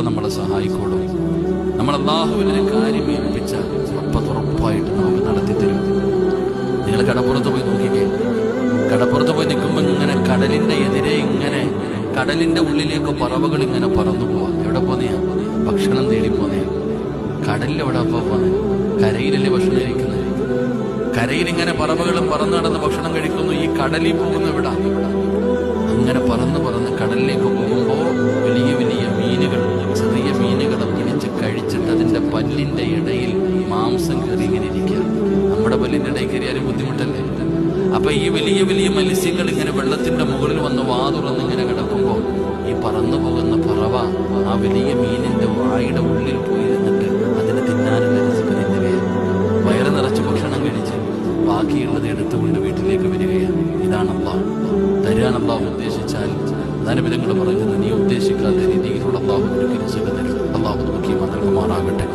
നമ്മളെ സഹായിക്കോളും. നമ്മൾ അല്ലാഹുവിനെ കാര്യം ഏൽപ്പിച്ചാൽ ഉറപ്പായിട്ട് നമുക്ക് നടത്തിത്തരും. നിങ്ങൾ കടപ്പുറത്ത് പോയി നോക്കിക്കേ. കടപ്പുറത്ത് പോയി നിൽക്കുമ്പോൾ ഇങ്ങനെ കടലിന്റെ എതിരെ ഇങ്ങനെ കടലിന്റെ ഉള്ളിലേക്ക് പറവകൾ ഇങ്ങനെ പറന്നു പോവാ. എവിടെ പോന്നെയാ? ഭക്ഷണം തേടി പോന്നെയാ. കടലിലെവിടെ പോന്നെ? കരയിലല്ലേ ഭക്ഷണം കഴിക്കുന്നത്? കരയിലിങ്ങനെ പറവകളും പറന്നു നടന്ന് ഭക്ഷണം കഴിക്കുന്നു. ഈ കടലിൽ പോകുന്ന എവിടാ? അങ്ങനെ പറന്ന് പറന്ന് കടലിലേക്ക് പോകുമ്പോൾ വലിയ വലിയ മീനുകൾ, ചെറിയ മീനുകളെ പിടിച്ച് കഴിച്ചിട്ട് അതിന്റെ പല്ലിന്റെ ഇടയിൽ മാംസം കയറി ഇങ്ങനെ ഇരിക്കുക. നമ്മുടെ പല്ലിന്റെ ഇടയിൽ കയറിയാലും ബുദ്ധിമുട്ടല്ലേ? അപ്പൊ ഈ വലിയ വലിയ മത്സ്യങ്ങൾ ഇങ്ങനെ വെള്ളത്തിന്റെ മുകളിൽ വന്ന് വാതുറന്ന് ഇങ്ങനെ കിടക്കുമ്പോൾ ഈ പറന്നു പോകുന്ന പറവ ആ വലിയ മീനിന്റെ വായുടെ ഉള്ളിൽ പോയിരുന്നിട്ട് അതിന് തിന്നാനുള്ള റിസ്ക് തിന്നുകയാണ്. വയറ് നിറച്ച് ഭക്ഷണം കഴിച്ച് ബാക്കിയുള്ളത് എടുത്തുകൊണ്ട് വീട്ടിലേക്ക് വരികയാണ്. ഇതാണ് അല്ലാഹ്. തരാൻ അല്ലാഹു ഉദ്ദേശിച്ചാൽ ധനബിലങ്ങൾ പറയുന്നത് നീ ഉദ്ദേശിക്കാത്ത രീതിയിലുള്ള അല്ലാഹു നിനക്ക് റിസ്ക് തരും. അല്ലാഹു നോക്കി നൽകുമാറാകട്ടെ.